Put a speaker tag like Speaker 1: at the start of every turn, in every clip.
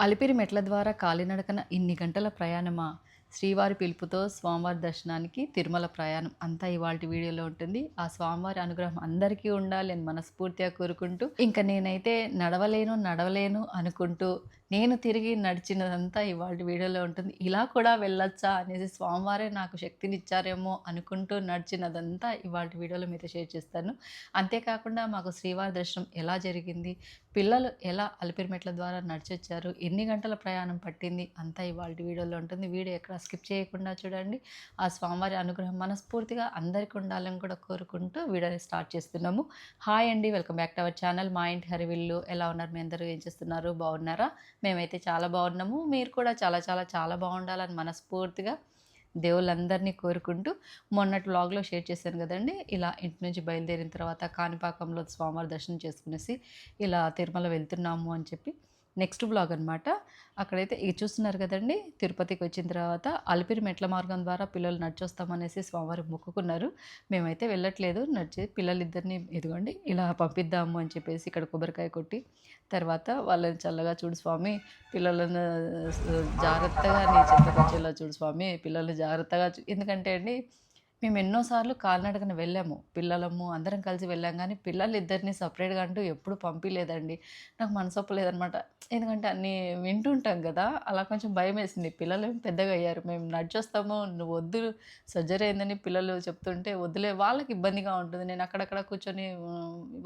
Speaker 1: అలిపిరి మెట్ల ద్వారా కాలినడకన ఇన్ని గంటల ప్రయాణమా? శ్రీవారి పిలుపుతో స్వామివారి దర్శనానికి తిరుమల ప్రయాణం అంతా ఇవాల్టి వీడియోలో ఉంటుంది. ఆ స్వామివారి అనుగ్రహం అందరికీ ఉండాలి అని మనస్ఫూర్తిగా కోరుకుంటూ, ఇంక నేనైతే నడవలేను అనుకుంటూ, నేను తిరిగి నడిచినదంతా ఇవాల్టి వీడియోలో ఉంటుంది. ఇలా కూడా వెళ్ళొచ్చా అనేసి స్వామివారే నాకు శక్తినిచ్చారేమో అనుకుంటూ నడిచినదంతా ఇవాల్టి వీడియోలో మీతో షేర్ చేస్తాను. అంతేకాకుండా మాకు శ్రీవారి దర్శనం ఎలా జరిగింది? పిల్లలు ఎలా అలిపిరి మెట్ల ద్వారా నడిచొచ్చారు, ఎన్ని గంటల ప్రయాణం పట్టింది అంతా ఇవాల్టి వీడియోలో ఉంటుంది. వీడియో ఎక్కడ స్కిప్ చేయకుండా చూడండి. ఆ స్వామివారి అనుగ్రహం మనస్ఫూర్తిగా అందరికీ ఉండాలని కూడా కోరుకుంటూ వీడియోని స్టార్ట్ చేస్తున్నాము. హాయ్ అండి, welcome back to our channel మా ఇంటి హరివిల్లు. ఎలా ఉన్నారు మీ అందరూ? ఏం చేస్తున్నారు? బాగున్నారా? మేమైతే చాలా బాగున్నాము. మీరు కూడా చాలా చాలా చాలా బాగుండాలని మనస్ఫూర్తిగా దేవుళ్ళందరినీ కోరుకుంటూ, మొన్నటి వ్లాగ్లో షేర్ చేశాను కదండి, ఇలా ఇంటి నుంచి బయలుదేరిన తర్వాత కాణిపాకంలో స్వామివారి దర్శనం చేసుకునేసి ఇలా తిరుమల వెళ్తున్నాము అని చెప్పి నెక్స్ట్ వ్లాగ్ అనమాట. అక్కడైతే ఇది చూస్తున్నారు కదండి, తిరుపతికి వచ్చిన తర్వాత అలిపిరి మెట్ల మార్గం ద్వారా పిల్లలు నడిచొస్తామనేసి స్వామివారు మొక్కుకున్నారు. మేమైతే వెళ్ళట్లేదు, నడిచి పిల్లలిద్దరిని ఇదిగోండి ఇలా పంపిద్దాము అని చెప్పేసి ఇక్కడ కొబ్బరికాయ కొట్టి, తర్వాత వాళ్ళని చల్లగా చూడు స్వామి, పిల్లలను జాగ్రత్తగా నీ చెంతకు వచ్చేలా చూడు స్వామి, పిల్లల్ని జాగ్రత్తగా ఎందుకంటే అండి, మేము ఎన్నోసార్లు కాలినడకన వెళ్ళాము, పిల్లలము అందరం కలిసి వెళ్ళాం. కానీ పిల్లలిద్దరిని సపరేట్గా అంటూ ఎప్పుడు పంపించలేదండి. నాకు మనసొప్పలేదనమాట. ఎందుకంటే అన్నీ వింటుంటాం కదా, అలా కొంచెం భయం వేసింది. పిల్లలు పెద్దగా అయ్యారు, మేము నడిచొస్తాము, నువ్వు వద్దు సర్జరీ అయిందని పిల్లలు చెప్తుంటే వద్దులే, వాళ్ళకి ఇబ్బందిగా ఉంటుంది, నేను అక్కడక్కడ కూర్చొని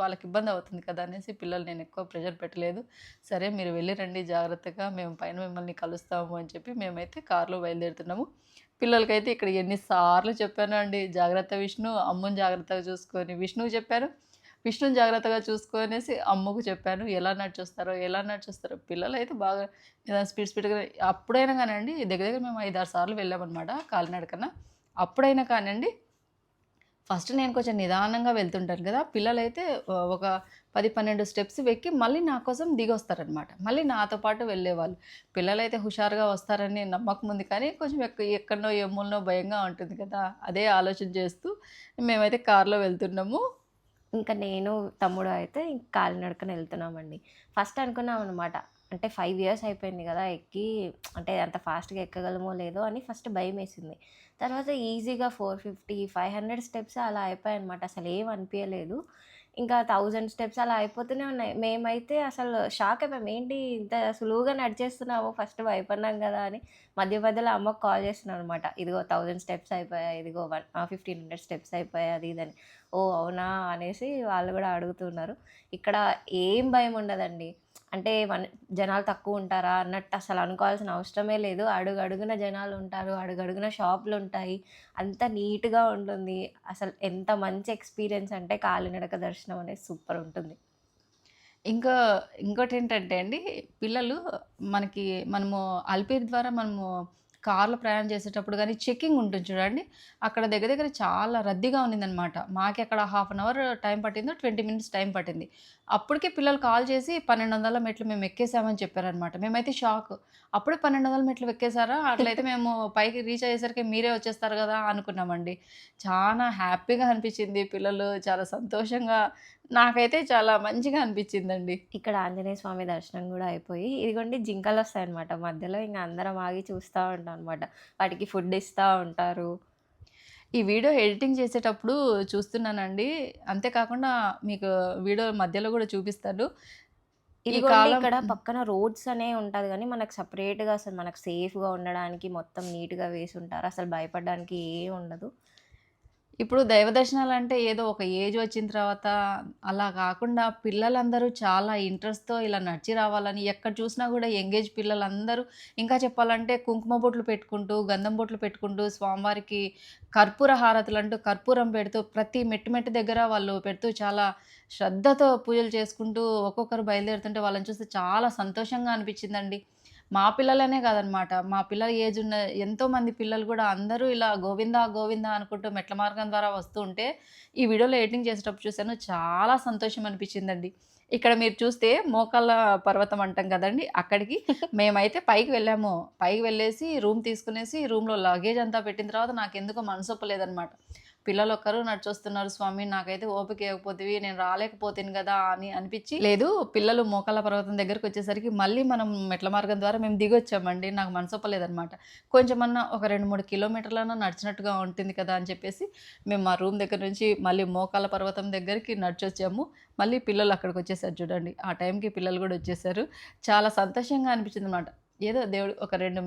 Speaker 1: వాళ్ళకి ఇబ్బంది అవుతుంది కదా అనేసి పిల్లలు నేను ఎక్కువ ప్రెషర్ పెట్టలేదు. సరే మీరు వెళ్ళి రండి జాగ్రత్తగా, మేము పైన మిమ్మల్ని కలుస్తాము అని చెప్పి మేమైతే కారులో బయలుదేరుతున్నాము. పిల్లలకైతే ఇక్కడ ఎన్నిసార్లు చెప్పానో అండి, జాగ్రత్త విష్ణు, అమ్ముని జాగ్రత్తగా చూసుకొని, విష్ణువు చెప్పాను, విష్ణుని జాగ్రత్తగా చూసుకొనేసి అమ్మకు చెప్పాను. ఎలా నడిచొస్తారో పిల్లలైతే బాగా స్పీడ్గా. అప్పుడైనా కానండి, దగ్గర దగ్గర మేము 5-6 సార్లు వెళ్ళామన్నమాట కాలినడకన. అప్పుడైనా కానండి, ఫస్ట్ నేను కొంచెం నిదానంగా వెళ్తుంటాను కదా, పిల్లలైతే ఒక 10-12 స్టెప్స్ వెక్కి మళ్ళీ నా కోసం దిగొస్తారనమాట. మళ్ళీ నాతో పాటు వెళ్ళేవాళ్ళు. పిల్లలైతే హుషారుగా వస్తారని నమ్మకం ఉంది, కానీ కొంచెం ఎక్కడనో ఏ మూలనో భయంగా ఉంటుంది కదా, అదే ఆలోచన చేస్తూ మేమైతే కారులో వెళ్తున్నాము.
Speaker 2: ఇంకా నేను, తమ్ముడు అయితే కాలినడకన వెళ్తున్నామండి. ఫస్ట్ అనుకున్నాం అనమాట. అంటే 5 ఇయర్స్ అయిపోయింది కదా ఎక్కి, అంటే అంత ఫాస్ట్‌గా ఎక్కగలమో లేదో అని ఫస్ట్ భయమేసింది. తర్వాత ఈజీగా 450, 500 స్టెప్స్ అలా అయిపోయాయనమాట. అసలేం అనిపియలేదు. ఇంకా 1000 స్టెప్స్ అలా అయిపోతూనే ఉన్నాయి. మేమైతే అసలు షాక్ అయిపోయాం. ఏంటి ఇంత సులువుగా నడిచేస్తున్నాము, ఫస్ట్ భయపడినాం కదా అని. మధ్య మధ్యలో అమ్మకి కాల్ చేస్తున్నాననమాట. ఇదిగో 1000 స్టెప్స్ అయిపోయాయి, ఇదిగో 1500 స్టెప్స్ అయిపోయాయి అది ఇది అని. ఓహ్! అవునా అనేసి వాళ్ళు గూడా అడుగుతున్నారు. ఇక్కడ ఏం భయం ఉండదండి. అంటే జనాలు తక్కువుంటారా అన్నట్టు అసలు అనుకోవాల్సిన అవసరమే లేదు. అడుగడుగున జనాలుంటారు. అడుగడుగున షాపులుంటాయి. అంతా నీట్‌గా ఉంటుంది. అసలు ఎంత మంచి ఎక్స్‌పీరియన్స్ అంటే కాలినడక దర్శనం అనేది సూపరుంటుంది.
Speaker 1: ఇంకా ఇంకోటేంటంటే అండి, పిల్లలు మనము అలిపిరి ద్వారా మనము కార్‌లో ప్రయాణం చేసేటప్పుడు గానీ చెకింగ్ ఉంటుంది చూడండి. అక్కడ దగ్గర దగ్గర చాలా రద్దీగా ఉన్నిందనమాట. మాకక్కడ హాఫ్ అన్ అవర్ టైం పట్టిందో, 20 మినిట్స్ టైం పట్టింది. అప్పటికే పిల్లలు కాల్ చేసి 1200 మెట్లు మేము ఎక్కేసామని చెప్పారనమాట. మేమైతే షాక్. అప్పుడే 1200 మెట్లు ఎక్కేసారా? అట్లయితే మేము పైకి రీచ్ అయ్యేసరికి మీరే వచ్చేస్తారు గదా అనుకున్నామండి. చానా హ్యాపీగా అనిపిచ్చింది. పిల్లలు చాలా సంతోషంగా, నాకైతే చాలా మంచిగా అనిపిచ్చిందండి.
Speaker 2: ఇక్కడ ఆంజనేయ స్వామి దర్శనం గూడా అయిపోయి, ఇదిగోండి జింకలొస్తాయన్నమాట మధ్యలో. ఇంగ అందరం ఆగి చూస్తా ఉంటాం అనమాట. వాటికి ఫుడ్ ఇస్తా ఉంటారు.
Speaker 1: ఈ వీడియో ఎడిటింగ్ చేసేటప్పుడు చూస్తున్నానండి. అంతే కాకుండా మీకు వీడియో మధ్యలో గూడా చూపిస్తాను. ఈ
Speaker 2: ఇదిగోండి
Speaker 1: కాలం
Speaker 2: ఇక్కడ పక్కన రోడ్స్ అనే ఉంటది గానీ, మనకు సెపరేట్‌గా అసలు మనకు సేఫ్‌గా ఉండడానికి మొత్తం నీట్‌గా వేసుంటారు. అసలు భయపడడానికి ఏం ఉండదు.
Speaker 1: ఇప్పుడు దైవ దర్శనాలంటే ఏదో ఒక ఏజ్ వచ్చిన తర్వాత అలా కాకుండా, పిల్లలందరూ చాలా ఇంట్రెస్ట్‌తో ఇలా నడిచి రావాలని, ఎక్కడ చూసినా గూడా యంగేజ్ పిల్లలందరూ, ఇంకా చెప్పాలంటే కుంకుమ బొట్లు పెట్టుకుంటూ, గంధం బొట్లు పెట్టుకుంటూ, స్వామివారికి కర్పూర హారతులంటూ కర్పూరం పెడుతూ, ప్రతి మెట్టు మెట్టు దగ్గర వాళ్ళు పెడుతూ, చాలా శ్రద్ధతో పూజలు చేసుకుంటూ ఒక్కొక్కరు బయలుదేరుతుంటే వాళ్ళని చూస్తే చాలా సంతోషంగా అనిపించిందండి. మా పిల్లలనే కాదనమాట, మా పిల్లల ఏజ్ ఉన్న ఎంతోమంది పిల్లలు గూడా అందరూ ఇలా గోవిందా, గోవిందా అనుకుంటూ మెట్ల మార్గం ద్వారా వస్తూ ఉంటే, ఈ వీడియోలో ఎడిటింగ్ చేసేటప్పుడు చూసాను. చాలా సంతోషం అనిపించిందండి. ఇక్కడ మీరు చూస్తే మోకాళ్ళ పర్వతం అంటాం కదండీ, అక్కడికి మేమైతే పైకి వెళ్ళాము. పైకి వెళ్ళేసి రూమ్ తీసుకునేసి, రూమ్‌లో లగేజ్ అంతా పెట్టిన తర్వాత నాకెందుకో మనసొప్పలేదనమాట. పిల్లలు ఒక్కరు నడిచొస్తున్నారు స్వామి, నాకైతే ఓపిక ఇవ్వకపోతివి, నేను రాలేకపోతేను కదా అని అనిపించి, లేదు పిల్లలు మోకాళ్ళ పర్వతం దగ్గరికి వచ్చేసరికి మళ్ళీ మనం మెట్ల మార్గం ద్వారా మేము దిగొచ్చామండి. నాకు మనసొప్పలేదనమాట. కొంచెమన్నా ఒక 2-3 కిలోమీటర్లన్నా నడిచినట్టుగా ఉంటుంది కదా అని చెప్పేసి మేము మా రూమ్ దగ్గర నుంచి మళ్ళీ మోకాళ్ళ పర్వతం దగ్గరికి నడిచొచ్చాము. మళ్ళీ పిల్లలు అక్కడికొచ్చేసారు చూడండి. ఆ టైంకి పిల్లలు గూడా వచ్చేసారు. చాలా సంతోషంగా అనిపించిందనమాట. ఏదో దేవుడు ఒక 2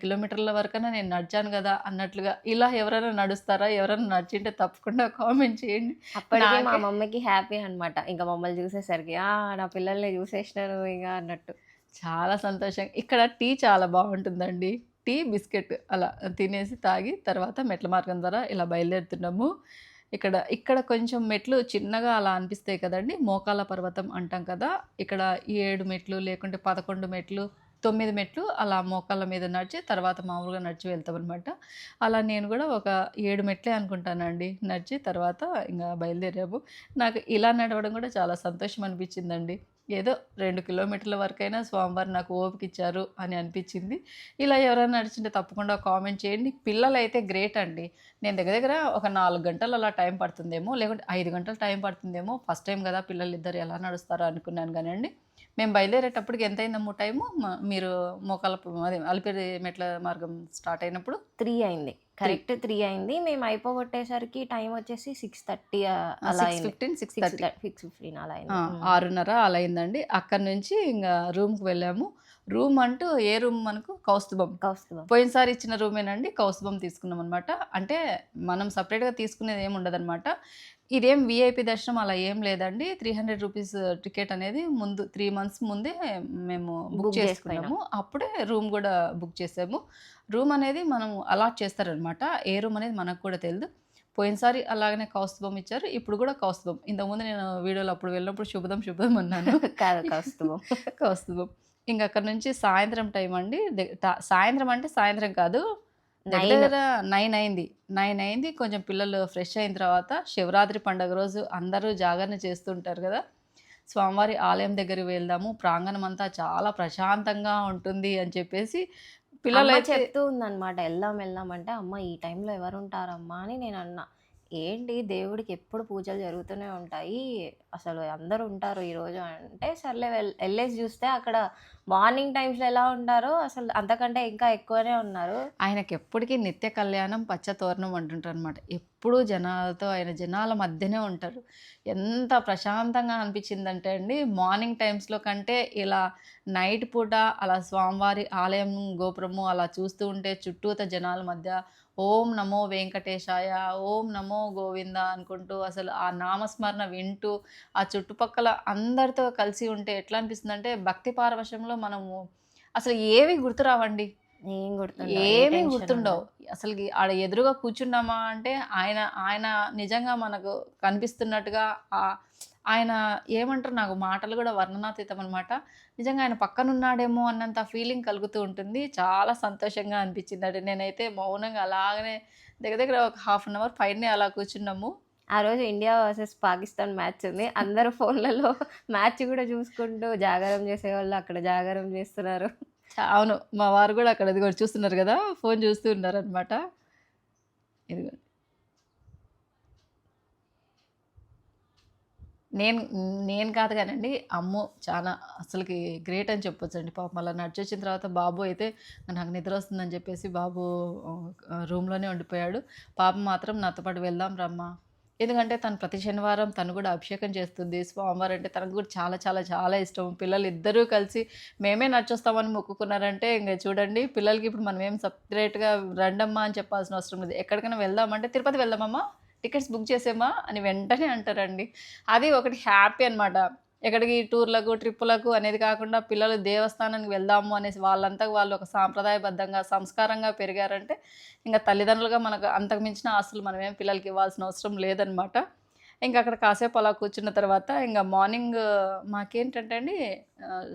Speaker 1: కిలోమీటర్ల వరకన్నా నేను నడిచాను గదా అన్నట్లుగా. ఇలా ఎవరైనా నడుస్తారా? ఎవరైనా నడిచింటే తప్పకుండా కామెంట్ చేయండి.
Speaker 2: అప్పటికి మా
Speaker 1: నాకే
Speaker 2: మమ్మీకి హ్యాపీ అనమాట. ఇంక మమ్మల్ని చూసేసరికి, ఆ! నా పిల్లల్ని చూసేసినాను ఇగ అన్నట్టు.
Speaker 1: చాలా సంతోషంగా ఇక్కడ టీ చాలా బావుంటుందండి. టీ, బిస్కెట్ అలా తినేసి, తాగి తర్వాత మెట్ల మార్గం ద్వారా ఇలా బయలుదేరుతున్నాము. ఇక్కడ కొంచెం మెట్లు చిన్నగా అలా అనిపిస్తాయి కదండీ! మోకాళ్ళ పర్వతం అంటాం కదా! ఇక్కడ 7 మెట్లు లేకుంటే 11 మెట్లు, 9 మెట్లు అలా మోకాళ్ళ మీద నడిచి తర్వాత మామూలుగా నడిచి వెళ్తామనమాట. అలా నేను గూడా ఒక 7 మెట్లే అనుకుంటానండి. నడిచి తర్వాత ఇంగ బయలుదేరాము. నాకు ఇలా నడవడం గూడా చాలా సంతోషం అనిపించిందండి. ఏదో 2 కిలోమీటర్ల వరకైనా స్వామివారు నాకు ఓపికిచ్చారు అని అనిపించింది. ఇలా ఎవరైనా నడిచుంటే తప్పకుండా కామెంట్ చేయండి. పిల్లలైతే గ్రేట్ అండి. నేను దగ్గర దగ్గర ఒక 4 గంటలు అలా టైం పడుతుందేమో, లేకుంటే 5 గంటలు టైం పడుతుందేమో. ఫస్ట్ టైం గదా! పిల్లలిద్దరు ఎలా నడుస్తారో అనుకున్నాను గానండి. మేము బయలుదేరేటప్పటికి ఎంతయిందమ్మో టైము? మీరు అదే అలిపిరి మెట్ల మార్గం స్టార్ట్ అయినప్పుడు?
Speaker 2: 3 అయింది.
Speaker 1: 3
Speaker 2: కరెక్ట్ 3 అయింది. మేము అయిపోగొట్టేసరికి టైం వచ్చేసి 6:30 అలా అయింది.
Speaker 1: 6:15, 6:30
Speaker 2: 6:15 అలా
Speaker 1: ఆ!
Speaker 2: అయింది.
Speaker 1: 6:30 అలా అయిందండి. అక్కడి నుంచి ఇంగ రూమ్‌కి వెళ్ళాము. రూమ్ అంటూ ఏ రూమ్ మనకు కౌస్తుభం.
Speaker 2: కౌస్తుభం.
Speaker 1: పోయినసారి ఇచ్చిన రూమేనండి. కౌస్తుభం తీసుకున్నామనమాట. అంటే మనం సెపరేట్‌గా తీసుకునేదేమి ఉండదనమాట. ఇదేం వీఐపీ దర్శనం అలా ఏం లేదండి. రూ. 300 టికెట్ అనేది ముందు 3 మంత్స్ ముందే మేము బుక్
Speaker 2: బుక్ జేసిపోయినాం.
Speaker 1: చేసుకున్నాము. అప్పుడే రూమ్ గూడా బుక్ చేసాము. రూమ్ అనేది మనం అలాట్ చేస్తారనమాట. ఏ రూమ్ అనేది మనకు కూడా తెలీదు. పోయినసారి అలాగనే కౌస్తుభం ఇచ్చారు. ఇప్పుడు గూడా కౌస్తుభం. ఇంతకుముందు నేను వీడియోలో అప్పుడు వెళ్ళినప్పుడు శుభదం, శుభదం అన్నాను.
Speaker 2: కాదు కౌస్తుభం.
Speaker 1: కౌస్తుభం. ఇంక అక్కడి నుంచి సాయంత్రం టైం అండి. సాయంత్రం అంటే సాయంత్రం కాదు. దగ్గర
Speaker 2: 9
Speaker 1: దగ్గర 9 అయింది. 9 అయింది. కొంచెం పిల్లలు ఫ్రెష్ అయిన తర్వాత శివరాత్రి పండుగ రోజు అందరూ జాగరణ చేస్తుంటారు గదా! స్వామివారి ఆలయం దగ్గరికి వెళ్దాము. ప్రాంగణం అంతా చాలా ప్రశాంతంగా ఉంటుంది అని చెప్పేసి
Speaker 2: అమ్మ
Speaker 1: పిల్లలైతే
Speaker 2: చెప్తూ ఉందనమాట. ఎళ్దాం ఎళ్దాం అంటే, అమ్మ ఈ టైంలో ఎవరుంటారమ్మా అని నేనన్నా. ఏంటి దేవుడికి ఎప్పుడు పూజలు జరుగుతూనే ఉంటాయి. అసలు అందరూ ఉంటారు ఈరోజు అంటే, సర్లే ఎళ్ళేసి చూస్తే అక్కడ మార్నింగ్ టైమ్స్‌లో ఎలా ఉంటారో అసలు అంతకంటే ఇంకా ఎక్కువనే ఉన్నారు.
Speaker 1: ఆయనకెప్పటికీ నిత్య కళ్యాణం పచ్చ తోరణం అంటుంటారనమాట. ఎప్పుడూ జనాలతో ఆయన జనాల మధ్యనే ఉంటారు. ఎంత ప్రశాంతంగా అనిపించిందంటే అండి, మార్నింగ్ టైమ్స్‌లో కంటే ఇలా నైట్ పూట అలా స్వామివారి ఆలయం గోపురము అలా చూస్తూ ఉంటే చుట్టూత జనాల మధ్య ఓం నమో వెంకటేశాయ, ఓం నమో గోవింద అనుకుంటూ అసలు ఆ నామస్మరణ వింటూ ఆ చుట్టుపక్కల అందరితో కలిసి ఉంటే ఎట్లా అనిపిస్తుందంటే భక్తి పారవశ్యంలో మనము అసలు ఏవి గుర్తురావండి.
Speaker 2: ఏం గుర్తుండవు. ఏ
Speaker 1: ఏమీ
Speaker 2: టెన్షన్
Speaker 1: గుర్తుండవు.
Speaker 2: ఉండదు.
Speaker 1: అసలకి ఆడ ఎదురుగా కూర్చున్నామా అంటే ఆయన ఆయన నిజంగా మనకు కనిపిస్తున్నట్టుగా ఆయన ఏమంటారు నాకు మాటలు గూడా వర్ణనాతీతం అనమాట. నిజంగా ఆయన పక్కనున్నాడేమో అన్నంత ఫీలింగ్ కలుగుతూ ఉంటుంది. చాలా సంతోషంగా అనిపించిందండి. నేనైతే మౌనంగా అలాగనే దగ్గర దగ్గర ఒక హాఫ్ అన్ అవర్ పైనే అలా కూర్చున్నాము.
Speaker 2: ఆ రోజు ఇండియా వర్సెస్ పాకిస్తాన్ మ్యాచ్ ఉంది. అందరూ ఫోన్‌లలో మ్యాచ్ గూడా చూసుకుంటూ జాగారం చేసేవాళ్ళు అక్కడ జాగారం చేస్తున్నారు.
Speaker 1: అవును. మా వారు గూడా అక్కడ ఇదిగో చూస్తున్నారు గదా! ఫోను చూస్తూ ఉన్నారనమాట. ఇదిగో నేను నేను కాదు గానండి. అమ్మో! చాలా అసలకి గ్రేట్ అని చెప్పొచ్చండి. పాపం అలా నడిచొచ్చిన తర్వాత బాబు అయితే నాకు నిద్రొస్తుందని చెప్పేసి బాబు రూమ్‌లోనే ఉండిపోయాడు. పాప మాత్రం నాతో పాటు వెళ్దాం రమ్మా. ఎందుకంటే తను ప్రతి శనివారం తను కూడా అభిషేకం చేస్తుంది. స్వామివారు అంటే తనకు కూడా చాలా చాలా చాలా ఇష్టం. పిల్లలిద్దరూ కలిసి మేమే నడిచొస్తామని మొక్కుకున్నారంటే ఇంగ చూడండి పిల్లలకి ఇప్పుడు మనం ఏం సెపరేట్‌గా రండమ్మా అని చెప్పాల్సిన అవసరం లేదు. ఎక్కడికైనా వెళ్దామంటే తిరుపతి వెళ్దామమ్మా? టికెట్స్ బుక్ చేసేమా? అని వెంటనే అంటారండి. అది ఒకటి హ్యాపీ అనమాట. ఎక్కడికి టూర్‌లకు, ట్రిప్పులకు అనేది కాకుండా పిల్లలు దేవస్థానానికి వెళ్దాము అనేసి వాళ్ళంతకు వాళ్ళు ఒక సాంప్రదాయబద్ధంగా, సంస్కారంగా పెరిగారంటే ఇంక తల్లిదండ్రులుగా మనకు అంతకు మించిన ఆస్తులు మనమేం పిల్లలకి ఇవ్వాల్సిన అవసరం లేదనమాట. ఇంక అక్కడ కాసేపు అలా కూర్చున్న తర్వాత ఇంగ మార్నింగ్ మాకేంటంటే అండి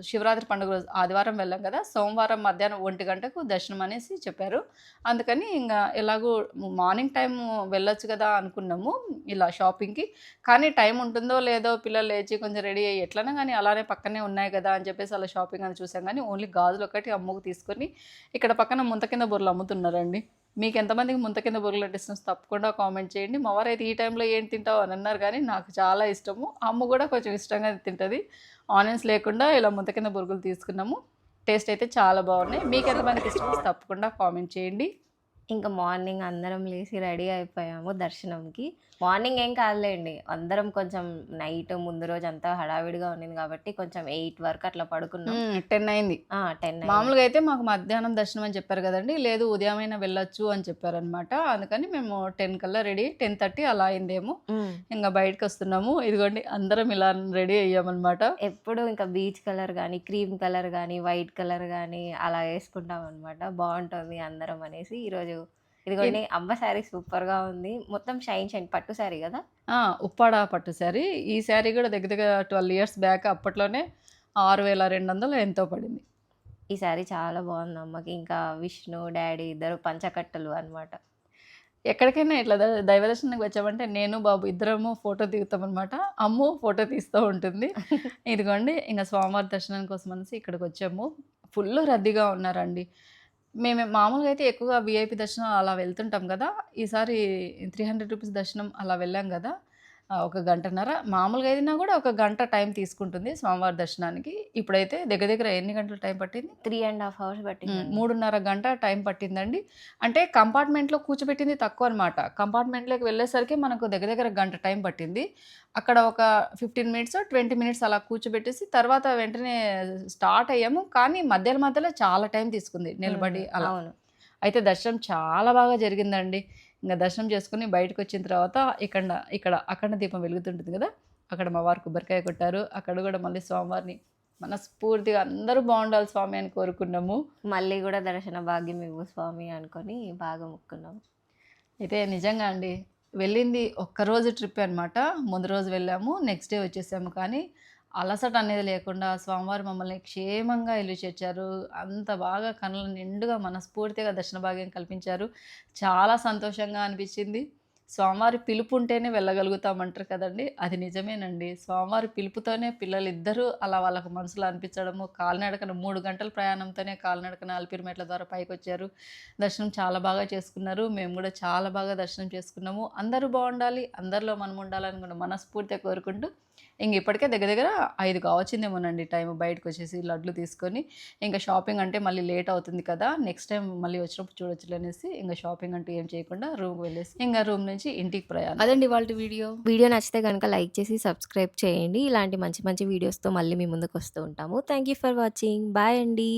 Speaker 1: శివరాత్రి పండుగ రోజు ఆదివారం వెళ్ళాం కదా, సోమవారం మధ్యాహ్నం 1 గంటకు దర్శనం అనేసి చెప్పారు. అందుకని ఇంగా ఎలాగో మార్నింగ్ టైమ్ వెళ్ళొచ్చు కదా అనుకున్నాము ఇలా షాపింగ్‌కి. కానీ టైం ఉంటుందో లేదో పిల్లలు లేచి కొంచెం రెడీ అయ్యి ఎట్లైనా గానీ అలానే పక్కనే ఉన్నాయి కదా అని చెప్పేసి అలా షాపింగ్ అని చూసాం గానీ, ఓన్లీ గాజులొక్కటి అమ్ముకు తీసుకొని ఇక్కడ పక్కన ముంత కింద బొరలు అమ్ముతున్నారండి. మీకెంతమందికి ముంత కింద బొరుగులంటే ఇష్టం తప్పకుండా కామెంట్ చేయండి. మా వారైతే ఈ టైంలో ఏం తింటావు అని అన్నారు కానీ నాకు చాలా ఇష్టము. అమ్మ కూడా కొంచెం ఇష్టంగా తింటది. ఆనియన్స్ లేకుండా ఇలా ముంత కింద బొరుగులు తీసుకున్నాము. టేస్ట్ అయితే చాలా బాగున్నాయి. మీకెంతమందికి ఇష్టమో తప్పకుండా కామెంట్ చేయండి.
Speaker 2: ఇంకా మార్నింగ్ అందరం లేసి రెడీ అయిపోయాము దర్శనంకి. మార్నింగ్ ఏం కాదులేండి. అందరం కొంచెం నైట్ ముందు రోజు అంతా హడావిడిగా ఉండింది కాబట్టి కొంచెం 8 వరకు అట్లా పడుకున్నాం.
Speaker 1: 10 అయింది.
Speaker 2: 10 అయింది.
Speaker 1: మామూలుగా అయితే మాకు మధ్యాహ్నం దర్శనం అని చెప్పారు కదండీ. లేదు ఉదయమైనా వెళ్ళొచ్చు అని చెప్పారనమాట. అందుకని మేము 10 కల్లా రెడీ 10:30 అలా అయిందేమో. ఇంక బయటకొస్తున్నాము. ఇదిగోండి అందరం ఇలా రెడీ అయ్యామనమాట.
Speaker 2: ఎప్పుడు ఇంకా బీచ్ కలర్ గానీ, క్రీమ్ కలర్ గానీ, వైట్ కలర్ గానీ అలా వేసుకుంటామనమాట. బావుంటుంది అందరం అనేసి ఈరోజు ఇదిగోండి అమ్మ శారీ సూపర్‌గా ఉంది. మొత్తం షైన్ పట్టు శారీ గదా!
Speaker 1: ఉప్పాడ పట్టు శారీ. ఈ శారీ కూడా దగ్గర దగ్గర 12 ఇయర్స్ బ్యాక్ అప్పట్లోనే 6,200 ఎంతో పడింది.
Speaker 2: ఈ శారీ చాలా బావుంది అమ్మకి. ఇంకా విష్ణు, డ్యాడీ ఇద్దరు పంచకట్టలు అనమాట.
Speaker 1: ఎక్కడికైనా ఇట్లా దైవ దర్శనానికి వచ్చామంటే నేను, బాబు ఇద్దరము ఫోటో దిగుతామనమాట. అమ్ము ఫోటో తీస్తూ ఉంటుంది. ఇదిగోండి ఇంక స్వామివారి దర్శనం కోసం అనేసి ఇక్కడికొచ్చాము. ఫుల్ రద్దీగా ఉన్నారండి. మేము మామూలుగా అయితే ఎక్కువగా వీఐపీ దర్శనం అలా వెళ్తుంటాం గదా! ఈసారి 300 రూపీస్ దర్శనం అలా వెళ్ళాం గదా! ఒక గంటన్నర మామూలుగా అయినా కూడా ఒక గంట టైం తీసుకుంటుంది స్వామివారి దర్శనానికి. ఇప్పుడైతే దగ్గర దగ్గర ఎన్ని గంటలు టైం పట్టింది?
Speaker 2: 3½ అవర్స్ పట్టింది.
Speaker 1: 3:30 గంట టైం పట్టిందండి. అంటే కంపార్ట్మెంట్‌లో కూర్చోబెట్టింది తక్కువనమాట. కంపార్ట్మెంట్‌లోకి వెళ్ళేసరికి మనకు దగ్గర దగ్గర గంట టైం పట్టింది. అక్కడ ఒక 15 మినిట్సో, 20 మినిట్స్ అలా కూర్చోబెట్టేసి తర్వాత వెంటనే స్టార్ట్ అయ్యాము. కానీ మధ్యలో చాలా టైం తీసుకుంది నిలబడి అలా.
Speaker 2: అవును.
Speaker 1: అయితే దర్శనం చాలా బాగా జరిగిందండి. ఇంక దర్శనం చేసుకొని బయటకొచ్చిన తర్వాత ఇక్కడ అఖండ దీపం వెలుగుతుంటుంది గదా! అక్కడ మా వారు కొబ్బరికాయ కొట్టారు. అక్కడ గూడా మళ్ళీ స్వామివారిని మనస్ఫూర్తిగా అందరూ బావుండాలి స్వామి అని కోరుకున్నాము.
Speaker 2: మళ్ళీ గూడా దర్శన భాగ్యం ఇవ్వు స్వామి అనుకొని బాగా మొక్కున్నాము.
Speaker 1: అయితే నిజంగా అండి వెళ్ళింది ఒక్కరోజు ట్రిప్పే అనమాట. ముందు రోజు వెళ్ళాము. నెక్స్ట్ డే వచ్చేసాము. కానీ అలసట అనేది లేకుండా స్వామివారు మమ్మల్ని క్షేమంగా ఇల్లు చేర్చారు. అంత బాగా కనుల నిండుగా మనస్ఫూర్తిగా దర్శన భాగ్యం కల్పించారు. చాలా సంతోషంగా అనిపించింది. స్వామివారి పిలుపు ఉంటేనే వెళ్ళగలుగుతామంటారు కదండీ! అది నిజమేనండి. స్వామివారి పిలుపుతోనే పిల్లలిద్దరూ అలా వాళ్ళకి మనసులో అనిపించడము, కాలినడకన 3 గంటల ప్రయాణంతోనే కాలినడకన అలిపిరి మెట్ల ద్వారా పైకొచ్చారు. దర్శనం చాలా బాగా చేసుకున్నారు. మేము కూడా చాలా బాగా దర్శనం చేసుకున్నాము. అందరూ బావుండాలి, అందరిలో మనం ఉండాలని కూడా మనస్ఫూర్తిగా కోరుకుంటూ ఇప్పటికే దగ్గర దగ్గర 5 కావచ్చిందేమోనండి టైము బయటకొచ్చేసి లడ్లు తీసుకొని. ఇంక షాపింగ్ అంటే మళ్ళీ లేట్ అవుతుంది కదా! నెక్స్ట్ టైమ్ మళ్ళీ వచ్చినప్పుడు చూడొచ్చులే అనేసి ఇంక షాపింగ్ అంటూ ఏం చేయకుండా రూమ్‌కి వెళ్ళేసి ఇంక రూమ్ నుంచి ఇంటికి ప్రయాణం. అదండి ఇవాల్టి వీడియో.
Speaker 2: వీడియో నచ్చితే గనుక లైక్ చేసి సబ్స్క్రైబ్ చేయండి. ఇలాంటి మంచి మంచి వీడియోస్‌తో మళ్ళీ మీ ముందుకొస్తూ ఉంటాము. Thank you for watching. Bye అండి.